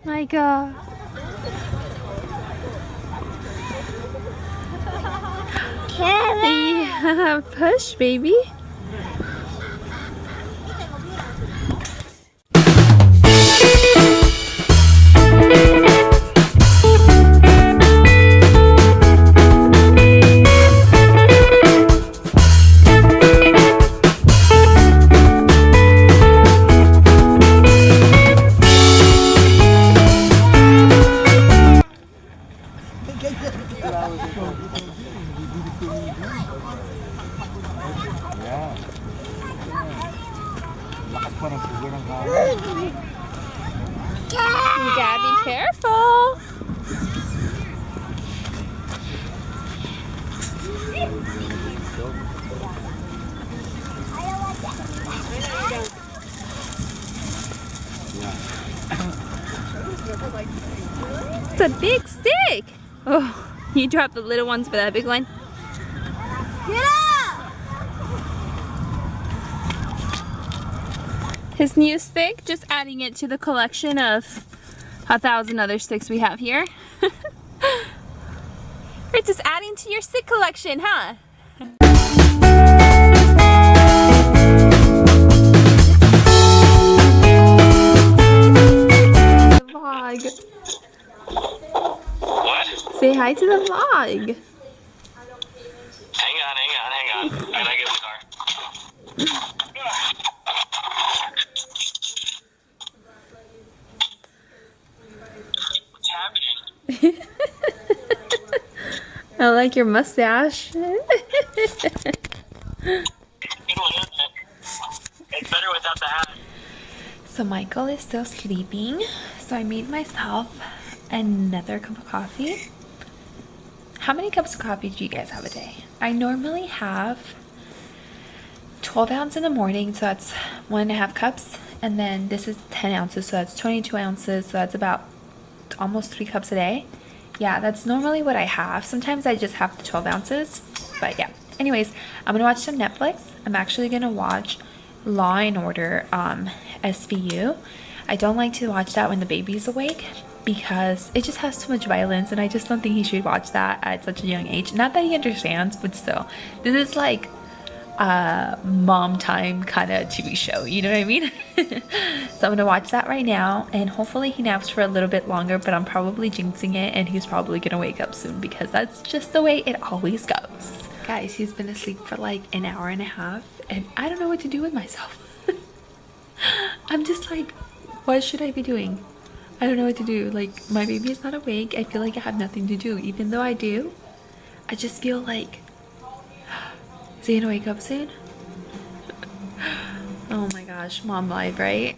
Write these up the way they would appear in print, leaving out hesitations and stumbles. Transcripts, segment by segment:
My God. Yeah, push, baby. You gotta be careful. It's a big stick. Oh, you dropped the little ones for that big one. Get up! His new stick, just adding it to the collection of 1,000 other sticks we have here. We're just adding to your stick collection, huh? Vlog. What? Say hi to the vlog. Hang on. I gotta get the car. What's happening? I like your mustache. Good one, isn't it? It's better without the hat. So Michael is still sleeping, so I made myself another cup of coffee. How many cups of coffee do you guys have a day? I normally have 12 ounces in the morning, so that's 1.5 cups, and then this is 10 ounces, so that's 22 ounces, so that's about almost 3 cups a day. Yeah, that's normally what I have. Sometimes I just have the 12 ounces, but yeah. Anyways, I'm gonna watch some Netflix. I'm actually gonna watch Law and Order SVU. I don't like to watch that when the baby's awake because it just has too much violence, and I just don't think he should watch that at such a young age. Not that he understands, but still. This is like mom time kind of TV show, you know what I mean? So I'm gonna watch that right now, and hopefully he naps for a little bit longer, but I'm probably jinxing it, and he's probably gonna wake up soon because that's just the way it always goes. Guys, he's been asleep for like an hour and a half, and I don't know what to do with myself. I'm just like, what should I be doing? I don't know what to do. Like, my baby is not awake. I feel like I have nothing to do, even though I do. I just feel like, is he gonna wake up soon? Oh my gosh, mom life, right?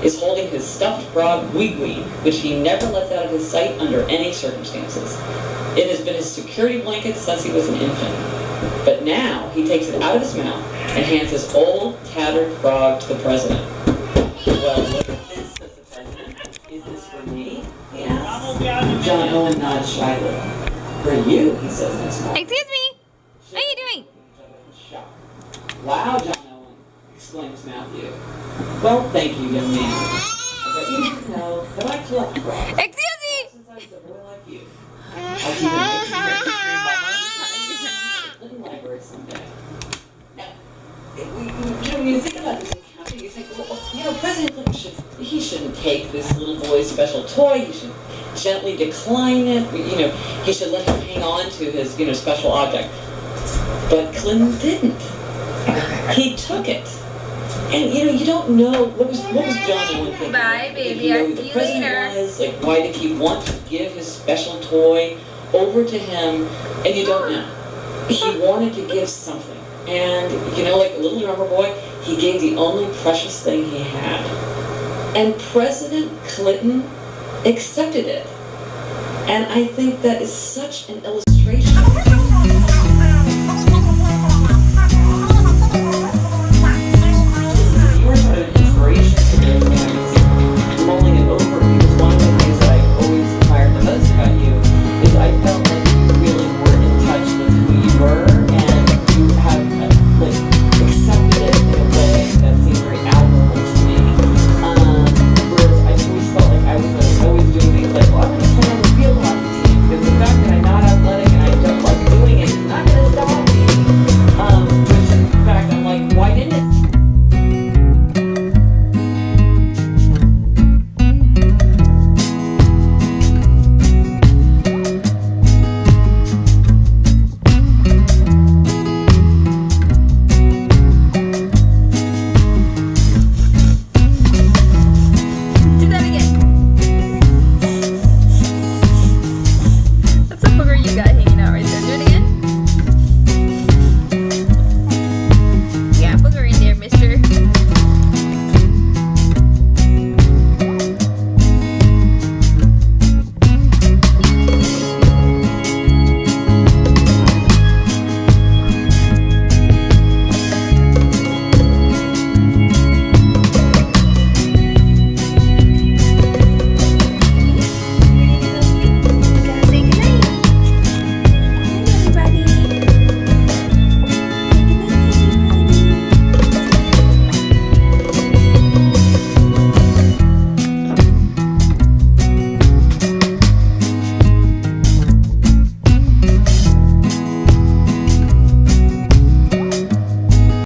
is holding his stuffed frog Wee-Wee, which he never lets out of his sight under any circumstances. It has been his security blanket since he was an infant. But now he takes it out of his mouth and hands his old, tattered frog to the president. Well, look at this, says the president. Is this for me? He asks. John Owen nods shyly. For you, he says in a small voice. Excuse me? What are you doing? Wow, John Owen, exclaims Matthew. Well, thank you, young man. I bet you didn't know that I collect frogs. Excuse me! Since I was a boy like you. I'll keep it living library someday. Now, when you think about this encounter, you think, well, President Clinton shouldn't take this little boy's special toy. He should gently decline it. He should let him hang on to his, special object. But Clinton didn't. He took it. And you don't know what was John Owen thinking? Bye, baby. I'll see you later. Was, why did he want to give his special toy over to him? And you don't know. He wanted to give something. And like a little drummer boy, he gave the only precious thing he had. And President Clinton accepted it. And I think that is such an illustration.